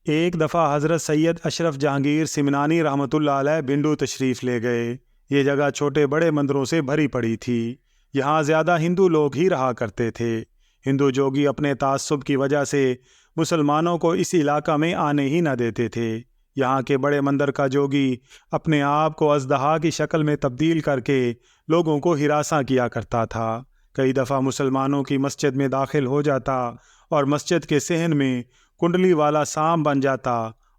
ایک دفعہ حضرت سید اشرف جہانگیر سمنانی رحمۃ اللہ علیہ بنڈو تشریف لے گئے۔ یہ جگہ چھوٹے بڑے مندروں سے بھری پڑی تھی۔ یہاں زیادہ ہندو لوگ ہی رہا کرتے تھے۔ ہندو جوگی اپنے تعصب کی وجہ سے مسلمانوں کو اس علاقہ میں آنے ہی نہ دیتے تھے۔ یہاں کے بڑے مندر کا جوگی اپنے آپ کو اژدہا کی شکل میں تبدیل کر کے لوگوں کو ہراساں کیا کرتا تھا۔ کئی دفعہ مسلمانوں کی مسجد میں داخل ہو جاتا اور مسجد کے صحن میں کنڈلی والا سانپ بن جاتا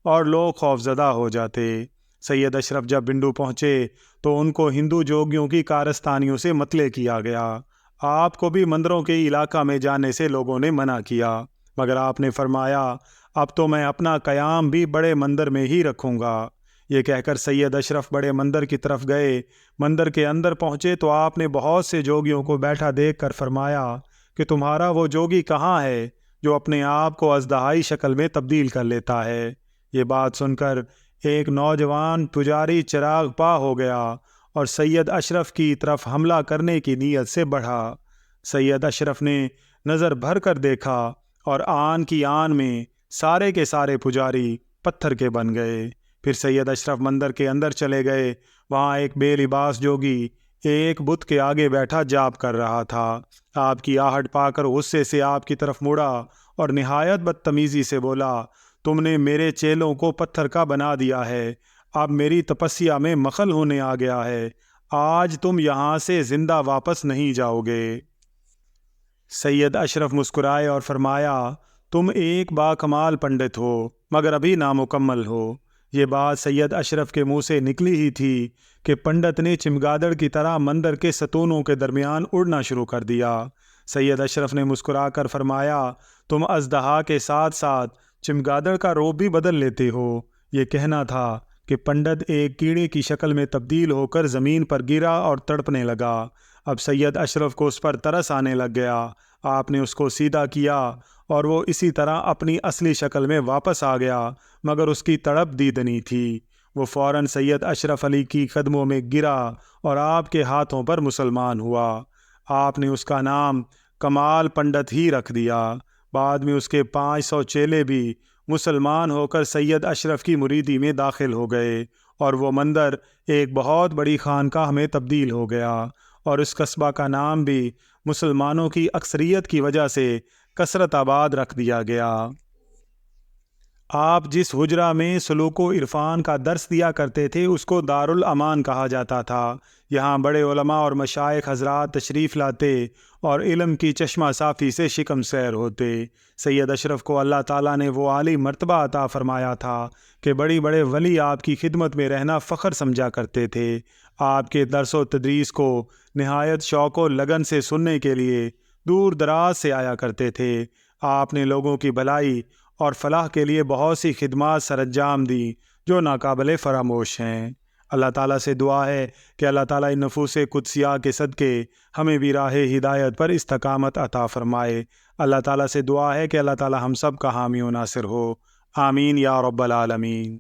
اور لوگ خوفزدہ ہو جاتے۔ سید اشرف جب بنڈو پہنچے تو ان کو ہندو جوگیوں کی کارستانیوں سے مطلع کیا گیا۔ آپ کو بھی مندروں کے علاقہ میں جانے سے لوگوں نے منع کیا، مگر آپ نے فرمایا اب تو میں اپنا قیام بھی بڑے مندر میں ہی رکھوں گا۔ یہ کہہ کر سید اشرف بڑے مندر کی طرف گئے۔ مندر کے اندر پہنچے تو آپ نے بہت سے جوگیوں کو بیٹھا دیکھ کر فرمایا کہ تمہارا وہ جوگی کہاں ہے جو اپنے آپ کو اژدہائی شکل میں تبدیل کر لیتا ہے؟ یہ بات سن کر ایک نوجوان پجاری چراغ پا ہو گیا اور سید اشرف کی طرف حملہ کرنے کی نیت سے بڑھا۔ سید اشرف نے نظر بھر کر دیکھا اور آن کی آن میں سارے کے سارے پجاری پتھر کے بن گئے۔ پھر سید اشرف مندر کے اندر چلے گئے۔ وہاں ایک بے لباس جوگی ایک بت کے آگے بیٹھا جاپ کر رہا تھا۔ آپ کی آہٹ پا کر غصے سے آپ کی طرف مڑا اور نہایت بدتمیزی سے بولا، تم نے میرے چیلوں کو پتھر کا بنا دیا ہے۔ اب میری تپسیا میں مخل ہونے آ گیا ہے۔ آج تم یہاں سے زندہ واپس نہیں جاؤ گے۔ سید اشرف مسکرائے اور فرمایا، تم ایک باکمال پنڈت ہو مگر ابھی نامکمل ہو۔ یہ بات سید اشرف کے منہ سے نکلی ہی تھی کہ پنڈت نے چمگادڑ کی طرح مندر کے ستونوں کے درمیان اڑنا شروع کر دیا۔ سید اشرف نے مسکرا کر فرمایا، تم اژدہا کے ساتھ ساتھ چمگادڑ کا روپ بھی بدل لیتے ہو۔ یہ کہنا تھا کہ پنڈت ایک کیڑے کی شکل میں تبدیل ہو کر زمین پر گرا اور تڑپنے لگا۔ اب سید اشرف کو اس پر ترس آنے لگ گیا۔ آپ نے اس کو سیدھا کیا اور وہ اسی طرح اپنی اصلی شکل میں واپس آ گیا، مگر اس کی تڑپ دیدنی تھی۔ وہ فوراً سید اشرف علی کی قدموں میں گرا اور آپ کے ہاتھوں پر مسلمان ہوا۔ آپ نے اس کا نام کمال پنڈت ہی رکھ دیا۔ بعد میں اس کے 500 چیلے بھی مسلمان ہو کر سید اشرف کی مریدی میں داخل ہو گئے اور وہ مندر ایک بہت بڑی خانقاہ میں تبدیل ہو گیا، اور اس قصبہ کا نام بھی مسلمانوں کی اکثریت کی وجہ سے کثرت آباد رکھ دیا گیا۔ آپ جس حجرہ میں سلوک و عرفان کا درس دیا کرتے تھے اس کو دارالامان کہا جاتا تھا۔ یہاں بڑے علماء اور مشائخ حضرات تشریف لاتے اور علم کی چشمہ صافی سے شکم سیر ہوتے۔ سید اشرف کو اللہ تعالیٰ نے وہ عالی مرتبہ عطا فرمایا تھا کہ بڑے بڑے ولی آپ کی خدمت میں رہنا فخر سمجھا کرتے تھے۔ آپ کے درس و تدریس کو نہایت شوق و لگن سے سننے کے لیے دور دراز سے آیا کرتے تھے۔ آپ نے لوگوں کی بھلائی اور فلاح کے لیے بہت سی خدمات سر انجام دی جو ناقابل فراموش ہیں۔ اللہ تعالیٰ سے دعا ہے کہ اللہ تعالیٰ ان نفوس قدسیہ کے صدقے ہمیں بھی راہ ہدایت پر استقامت عطا فرمائے۔ اللہ تعالیٰ سے دعا ہے کہ اللہ تعالیٰ ہم سب کا حامی و ناصر ہو۔ آمین یا رب العالمین۔